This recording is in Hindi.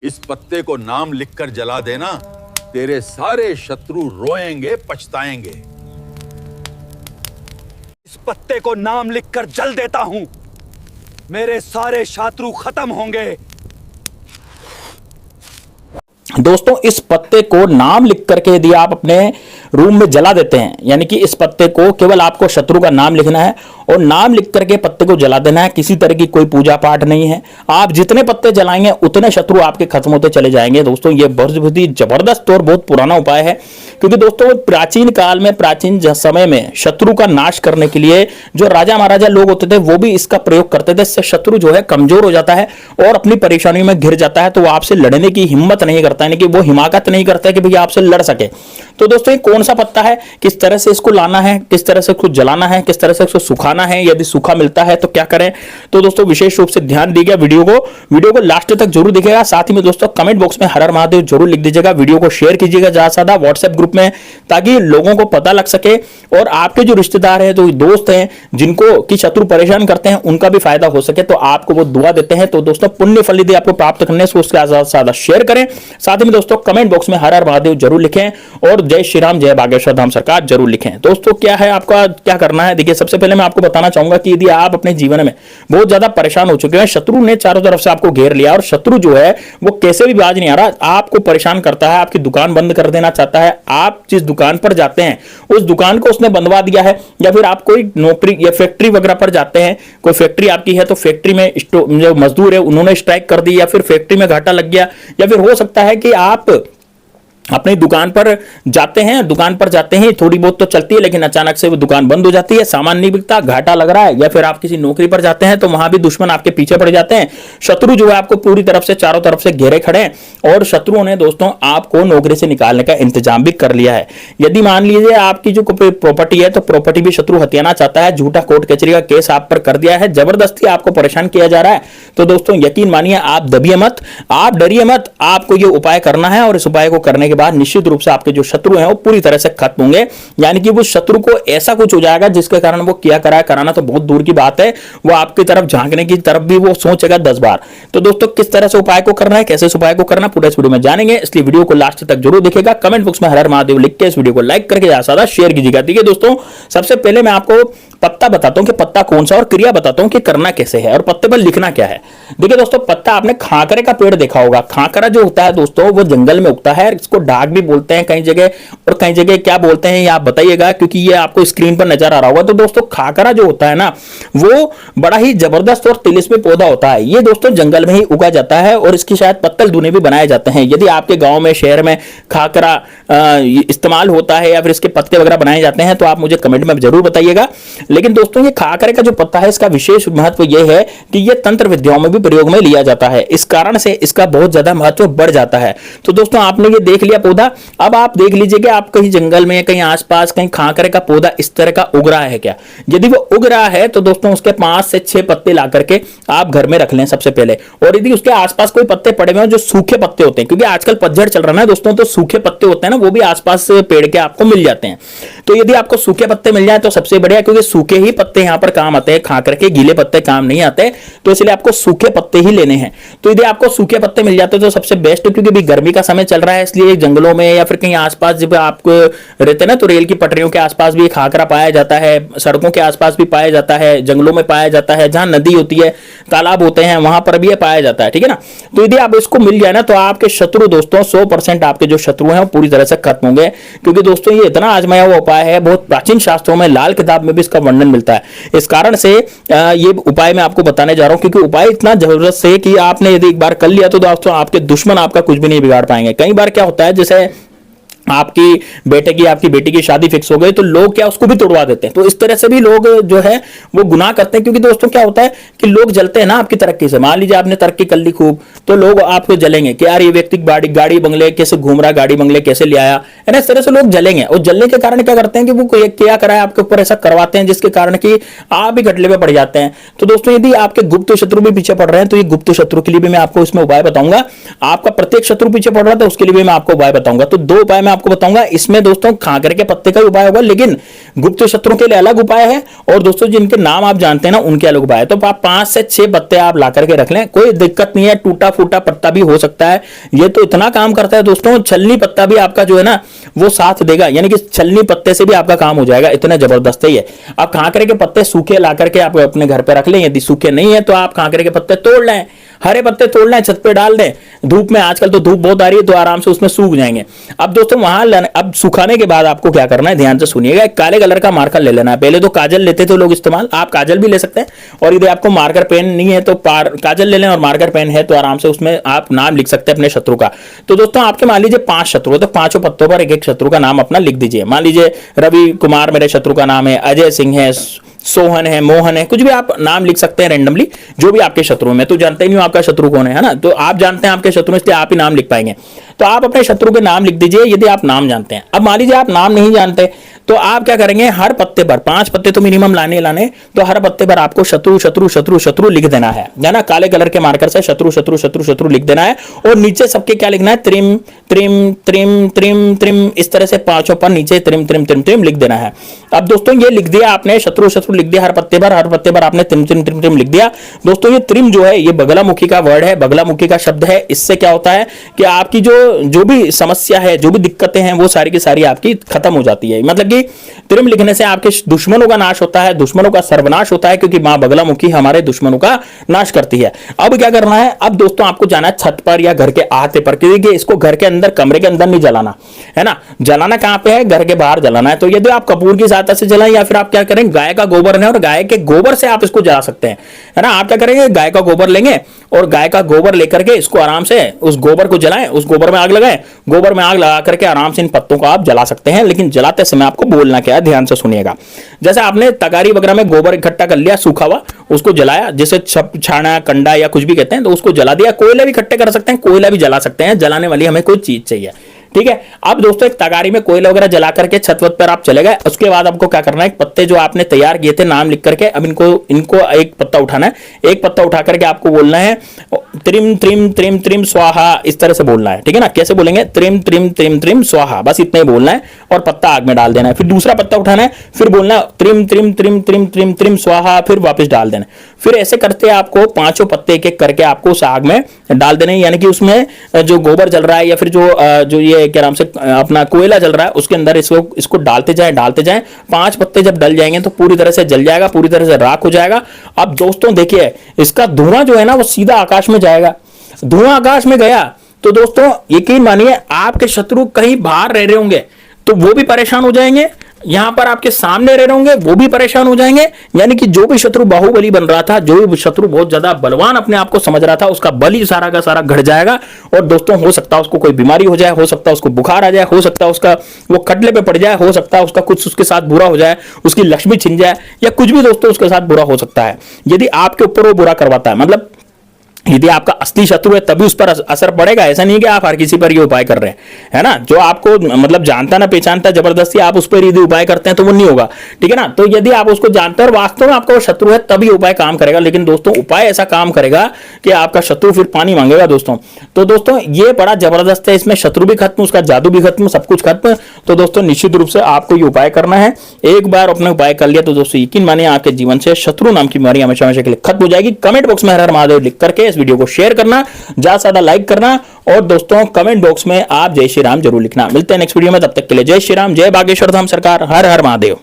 इस पत्ते को नाम लिखकर जला देना, तेरे सारे शत्रु रोएंगे, पछताएंगे। इस पत्ते को नाम लिखकर जल देता हूं, मेरे सारे शत्रु खत्म होंगे। दोस्तों, इस पत्ते को नाम लिख करके यदि आप अपने रूम में जला देते हैं, यानी कि इस पत्ते को केवल आपको शत्रु का नाम लिखना है और नाम लिख करके पत्ते को जला देना है। किसी तरह की कोई पूजा पाठ नहीं है। आप जितने पत्ते जलाएंगे उतने शत्रु आपके खत्म होते चले जाएंगे। दोस्तों, ये बहुत ही जबरदस्त और बहुत पुराना उपाय है, क्योंकि दोस्तों प्राचीन काल में, प्राचीन समय में शत्रु का नाश करने के लिए जो राजा महाराजा लोग होते थे वो भी इसका प्रयोग करते थे। इससे शत्रु जो है कमजोर हो जाता है और अपनी परेशानियों में घिर जाता है, तो वो आपसे लड़ने की हिम्मत नहीं करता, यानी कि वो हिमाकत नहीं करता कि भैया आपसे लड़ सके। तो दोस्तों, ये कौन सा पत्ता है, किस तरह से इसको लाना है, किस तरह से इसको जलाना है, किस तरह से इसको सुखाना है, यदि सूखा मिलता है तो क्या करें, तो दोस्तों विशेष रूप से ध्यान दीजिएगा। वीडियो को लास्ट तक जरूर देखिएगा। साथ ही में दोस्तों कमेंट बॉक्स में हर हर महादेव जरूर लिख दीजिएगा। वीडियो को शेयर कीजिएगा ज्यादा से ज्यादा व्हाट्सएप ग्रुप में, ताकि लोगों को पता लग सके और आपके जो रिश्तेदार हैं, जो दोस्त हैं, जिनको की शत्रु परेशान करते हैं, उनका भी फायदा हो सके, तो आपको वो दुआ देते हैं। तो दोस्तों, पुण्य फल यदि आपको प्राप्त करने से उसके ज्यादा से ज्यादा शेयर करें। साथ ही में दोस्तों कमेंट बॉक्स में हर हर महादेव जरूर लिखें और जय श्री राम, जय बागेश्वर धाम सरकार जरूर लिखें। दोस्तों, क्या है आपका क्या करना है, देखिए सबसे पहले मैं आपको बताना चाहूंगा कि यदि आप अपने जीवन में बहुत ज्यादा परेशान हो चुके हैं, शत्रु ने चारों तरफ से आपको घेर लिया और शत्रु जो है वो कैसे भी बाज नहीं आ रहा, आपको परेशान करता है, आपकी दुकान बंद कर देना चाहता है, आप जिस दुकान पर जाते हैं उस दुकान को उसने बंदवा दिया है, या फिर आप कोई नौकरी या फैक्ट्री वगैरह पर जाते हैं, कोई फैक्ट्री आपकी है तो फैक्ट्री में जो मजदूर है उन्होंने स्ट्राइक कर दी, या फिर फैक्ट्री में घाटा लग गया, या फिर हो सकता है कि आप अपनी दुकान पर जाते हैं थोड़ी बहुत तो चलती है, लेकिन अचानक से वो दुकान बंद हो जाती है, सामान नहीं बिकता, घाटा लग रहा है, या फिर आप किसी नौकरी पर जाते हैं तो वहां भी दुश्मन आपके पीछे पड़ जाते हैं, शत्रु जो है आपको पूरी तरफ से चारों तरफ से घेरे खड़े हैं और शत्रुओं ने दोस्तों आपको नौकरी से निकालने का इंतजाम भी कर लिया है। यदि मान लीजिए आपकी जो प्रॉपर्टी है तो प्रॉपर्टी भी शत्रु हथियाना चाहता है, झूठा कोर्ट कचहरी का केस आप पर कर दिया है, जबरदस्ती आपको परेशान किया जा रहा है, तो दोस्तों यकीन मानिए, आप दबिए मत, आप डरिए मत, आपको ये उपाय करना है और इस उपाय को करने के बाद निश्चित रूप से आपके जो शत्रु हैं वो पूरी तरह से खत्म होंगे। यानी कि वो शत्रु को ऐसा कुछ हो जाएगा जिसके कारण वो किया कराना तो बहुत दूर की बात है, वो आपकी तरफ झांकने की तरफ भी वो सोचेगा 10 बार। तो दोस्तों, किस तरह से उपाय को करना है, कैसे इस उपाय को करना, पूरा इस वीडियो में जानेंगे, इसलिए वीडियो को लास्ट तक जरूर देखिएगा। कमेंट बॉक्स में हर हर महादेव लिख के इस वीडियो को लाइक करके ज्यादा से ज्यादा शेयर कीजिएगा। ठीक है दोस्तों, सबसे पहले मैं आपको पत्ता बताता हूं कि पत्ता कौन सा और क्रिया बताता हूं कि करना कैसे है और पत्ते पर लिखना क्या है। देखिए दोस्तों, पत्ता आपने खाकरे का पेड़ देखा होगा। खाकरा जो होता है दोस्तों वो जंगल में उगता है, इसको डाक भी बोलते हैं कई जगह, और कई जगह क्या बोलते हैं ये आप बताइएगा, क्योंकि ये आपको स्क्रीन पर नजर आ रहा होगा। तो दोस्तों, खाकरा जो होता है ना वो बड़ा ही जबरदस्त और तिलिस्मी पौधा होता है। ये दोस्तों जंगल में ही उगा जाता है और इसकी शायद पत्तल दूने भी बनाए जाते हैं। यदि आपके गांव में, शहर में खाकरा इस्तेमाल होता है या फिर इसके पत्ते वगैरह बनाए जाते हैं तो आप मुझे कमेंट में जरूर बताइएगा। लेकिन दोस्तों, ये खाकरे का जो पत्ता है इसका विशेष महत्व यह है कि यह तंत्र विद्याओं में भी प्रयोग में लिया जाता है, इस कारण से इसका बहुत ज्यादा महत्व बढ़ जाता है। तो दोस्तों, आपने ये देख लिया पौधा, अब आप देख लीजिए कि आप कहीं जंगल में, कहीं आसपास, कहीं खाकरे का पौधा इस तरह का उग रहा है क्या। यदि वो उग रहा है तो दोस्तों उसके 5 से 6 पत्ते ला करके आप घर में रख लें सबसे पहले। और यदि उसके आसपास कोई पत्ते पड़े हुए हैं जो सूखे पत्ते होते हैं, क्योंकि आजकल पतझड़ चल रहा है दोस्तों, तो सूखे पत्ते होते हैं ना वो भी आसपास पेड़ के आपको मिल जाते हैं। तो यदि आपको सूखे पत्ते मिल जाए तो सबसे बढ़िया, क्योंकि सूखे ही पत्ते यहां पर काम आते हैं, खाकर के गीले पत्ते काम नहीं आते, तो इसलिए आपको सूखे पत्ते ही लेने हैं। तो यदि आपको सूखे पत्ते मिल जाते तो सबसे बेस्ट, क्योंकि भी गर्मी का समय चल रहा है, इसलिए जंगलों में या फिर कहीं आसपास जब आपको रहते हैं ना तो रेल की पटरियों के आसपास भी खाकरा पाया जाता है, सड़कों के आसपास भी पाया जाता है, जंगलों में पाया जाता है, जहां नदी होती है, तालाब होते हैं, वहां पर भी पाया जाता है। ठीक है ना। तो यदि आप इसको मिल जाए ना तो आपके शत्रु दोस्तों 100% आपके जो शत्रु हैं वो पूरी तरह से खत्म होंगे, क्योंकि दोस्तों ये इतना आजमाया हुआ उपाय है, बहुत प्राचीन शास्त्रों में, लाल किताब में भी इसका वर्णन मिलता है। इस कारण से ये उपाय मैं आपको बताने जा रहा हूं, क्योंकि उपाय इतना जबरदस्त है कि आपने यदि एक बार कर लिया तो दोस्तों आपके दुश्मन आपका कुछ भी नहीं बिगाड़ पाएंगे। कई बार क्या होता है, जैसे आपकी बेटे की, आपकी बेटी की शादी फिक्स हो गई तो लोग क्या उसको भी तोड़वा देते हैं। तो इस तरह से भी लोग जो है वो गुनाह करते हैं, क्योंकि दोस्तों क्या होता है कि लोग जलते हैं ना आपकी तरक्की से। मान लीजिए आपने तरक्की कर ली खूब, तो लोग आपको जलेंगे कि यार ये व्यक्ति गाड़ी बंगले कैसे घूम रहा, गाड़ी बंगले कैसे ले आया, है ना। इस तरह से लोग जलेंगे और जलने के कारण क्या करते हैं कि वो क्या कराए आपके ऊपर ऐसा करवाते हैं जिसके कारण कि आप भी घटले में पड़ जाते हैं। तो दोस्तों, यदि आपके गुप्त शत्रु भी पीछे पड़ रहे हैं तो ये गुप्त शत्रु के लिए भी मैं आपको इसमें उपाय बताऊंगा। आपका प्रत्येक शत्रु पीछे पड़ रहा था उसके लिए भी मैं आपको उपाय बताऊंगा। तो 2 उपाय मैं आपको बताऊंगा। इसमें दोस्तों खाकर के पत्ते का उपाय होगा, लेकिन गुप्त शत्रुओं के लिए अलग उपाय है, और दोस्तों जिनके नाम आप जानते हैं ना उनके अलग उपाय है। तो आप 5 से 6 पत्ते आप ला करके रख लें, कोई दिक्कत नहीं है। टूटा फूटा पत्ता भी हो सकता है, ये तो इतना काम करता है दोस्तों। छलनी पत्ता भी आपका जो है ना वो साथ देगा, यानी कि छलनी पत्ते से भी आपका काम हो जाएगा, इतना जबरदस्त है ये। आप खाकरे के पत्ते सूखे ला करके आप अपने घर पे रख लें, यदि सूखे नहीं है तो आप खाकरे के पत्ते तोड़ लें, हरे पत्ते तोड़ लें, छत पे डाल दें धूप में। आजकल तो धूप बहुत आ रही है तो आराम से उसमें सूख जाएंगे। अब दोस्तों वहां अब सुखाने के बाद आपको क्या करना है, ध्यान से सुनिएगा। एक काले कलर का मार्कर ले लेना है। पहले तो काजल लेते थे लोग इस्तेमाल, आप काजल भी ले सकते हैं, और यदि आपको मार्कर पेन नहीं है तो काजल ले लें, और मार्कर पेन है तो आराम से उसमें आप नाम लिख सकते हैं अपने शत्रु का। तो दोस्तों आपके मान लीजिए 5 शत्रु, तो 5 पत्तों पर एक एक शत्रु का नाम अपना लिख दीजिए। मान लीजिए रवि कुमार मेरे शत्रु का नाम है, अजय सिंह है, सोहन है, मोहन है, कुछ भी आप नाम लिख सकते हैं रैंडमली, जो भी आपके शत्रु। मैं तो जानता ही नहीं हूं आपका शत्रु कौन है ना, तो आप जानते हैं आपके शत्रु, इसलिए आप ही नाम लिख पाएंगे। तो आप अपने शत्रु के नाम लिख दीजिए यदि आप नाम जानते हैं। अब मान लीजिए आप नाम नहीं जानते, तो आप क्या करेंगे, हर पत्ते पर 5 पत्ते तो मिनिमम लाने, तो हर पत्ते पर आपको शत्रु शत्रु शत्रु शत्रु लिख देना है ना, काले कलर के मार्कर से शत्रु शत्रु शत्रु शत्रु लिख देना है। और नीचे सबके क्या लिखना है, त्रिम त्रिम त्रिम त्रिम त्रिम, इस तरह से 5 पर नीचे त्रिम त्रिम त्रिम त्रिम लिख देना है। अब दोस्तों ये लिख दिया आपने, शत्रु शत्रु लिख दिया हर पत्ते पर आपने त्रिम त्रिम त्रिम त्रिम लिख दिया। दोस्तों ये त्रिम जो है ये बगलामुखी का वर्ड है, बगलामुखी का शब्द है। इससे क्या होता है कि आपकी जो भी समस्या है, जो भी दिक्कतें हैं, वो सारी की सारी आपकी खत्म हो जाती है। मतलब कि त्रिम लिखने से आपके दुश्मनों का नाश होता है, दुश्मनों का सर्वनाश होता है, क्योंकि मां बगलामुखी हमारे दुश्मनों का नाश करती है। अब क्या करना है, अब दोस्तों आपको जाना है छत पर या घर के आहते पर, क्योंकि इसको घर के अंदर कमरे के अंदर नहीं जलाना है ना। जलाना कहां पे है, घर के बाहर जलाना है। तो यदि आप कपूर की सहायता से जलाएं, या फिर आप क्या करें, गाय का गोबर है और गाय के गोबर से आप इसको जला सकते हैं, है ना। आप क्या करेंगे, गाय का गोबर लेंगे और गाय का गोबर लेकर के इसको आराम से उस गोबर को जलाएं, उस गोबर में आग लगाएं, गोबर में आग लगा करके आराम से इन पत्तों को आप जला सकते हैं। लेकिन जलाते समय आपको बोलना क्या है, ध्यान से सुनिएगा। जैसे आपने तगारी वगैरह में गोबर इकट्ठा कर लिया सूखा हुआ, उसको जलाया, जैसे छाना कंडा या कुछ भी कहते हैं, तो उसको जला दिया। कोयले भी इकट्ठे कर सकते हैं, कोयला भी जला सकते हैं, जलाने वाली हमें कोई चीज चाहिए, ठीक है। अब दोस्तों एक तगारी में कोयला वगैरह जला करके छत पर आप चले गए। उसके बाद आपको क्या करना है, पत्ते जो आपने तैयार किए थे नाम लिख करके, अब इनको एक पत्ता उठाना है। एक पत्ता उठा करके आपको बोलना है त्रिम त्रिम त्रिम त्रिम स्वाहा, इस तरह से बोलना है, ठीक है ना। कैसे बोलेंगे, त्रिम त्रिम त्रिम त्रिम स्वाहा, बस इतना ही बोलना है और पत्ता आग में डाल देना है। फिर दूसरा पत्ता उठाना है, फिर बोलना है त्रिम त्रिम त्रिम त्रिम त्रिम त्रिम स्वाहा, फिर वापस डाल देना। फिर ऐसे करते आपको 5 पत्ते एक एक करके आपको उस आग में डाल देने, यानी कि उसमें जो गोबर जल रहा है या फिर जो ये क्या नाम से अपना कोयला जल रहा है उसके अंदर इसको डालते जाएं 5 पत्ते जब डल जाएंगे तो पूरी तरह से जल जाएगा, पूरी तरह से राख हो जाएगा। अब दोस्तों देखिए इसका धुआं जो है ना वो सीधा आकाश में जाएगा। धुआं आकाश में गया तो दोस्तों यकीन मानिए आपके शत्रु कहीं बाहर रह रहे होंगे तो वो भी परेशान हो जाएंगे, यहां पर आपके सामने रह रहे होंगे वो भी परेशान हो जाएंगे। यानी कि जो भी शत्रु बाहुबली बन रहा था, जो भी शत्रु बहुत ज्यादा बलवान अपने आप को समझ रहा था, उसका बल ही सारा का सारा घट जाएगा। और दोस्तों हो सकता है उसको कोई बीमारी हो जाए, हो सकता है उसको बुखार आ जाए, हो सकता है उसका वो खटले पे पड़ जाए, हो सकता है उसका कुछ उसके साथ बुरा हो जाए, उसकी लक्ष्मी छिन जाए, या कुछ भी दोस्तों उसके साथ बुरा हो सकता है यदि आपके ऊपर वो बुरा करवाता है। मतलब यदि आपका असली शत्रु है तभी उस पर असर पड़ेगा। ऐसा नहीं कि आप हर किसी पर ये उपाय कर रहे हैं, है ना। जो आपको मतलब जानता ना पहचानता जबरदस्ती आप उस पर यदि उपाय करते हैं तो वो नहीं होगा, ठीक है ना। तो यदि आप उसको जानते हैं और वास्तव में आपका वो शत्रु है तभी उपाय काम करेगा। लेकिन दोस्तों उपाय ऐसा काम करेगा कि आपका शत्रु फिर पानी मांगेगा दोस्तों। तो दोस्तों ये बड़ा जबरदस्त है, इसमें शत्रु भी खत्म, उसका जादू भी खत्म, सब कुछ खत्म। तो दोस्तों निश्चित रूप से आपको ये उपाय करना है। एक बार अपने उपाय कर लिया तो दोस्तों यकीन मानिए आपके जीवन से शत्रु नाम की बीमारी हमेशा हमेशा के लिए खत्म हो जाएगी। कमेंट बॉक्स में हर हर महादेव लिख करके इस वीडियो को शेयर करना, ज्यादा से ज्यादा लाइक करना, और दोस्तों कमेंट बॉक्स में आप जय श्री राम जरूर लिखना। मिलते हैं नेक्स्ट वीडियो में, तब तक के लिए जय श्री राम, जय बागेश्वर धाम सरकार, हर हर महादेव।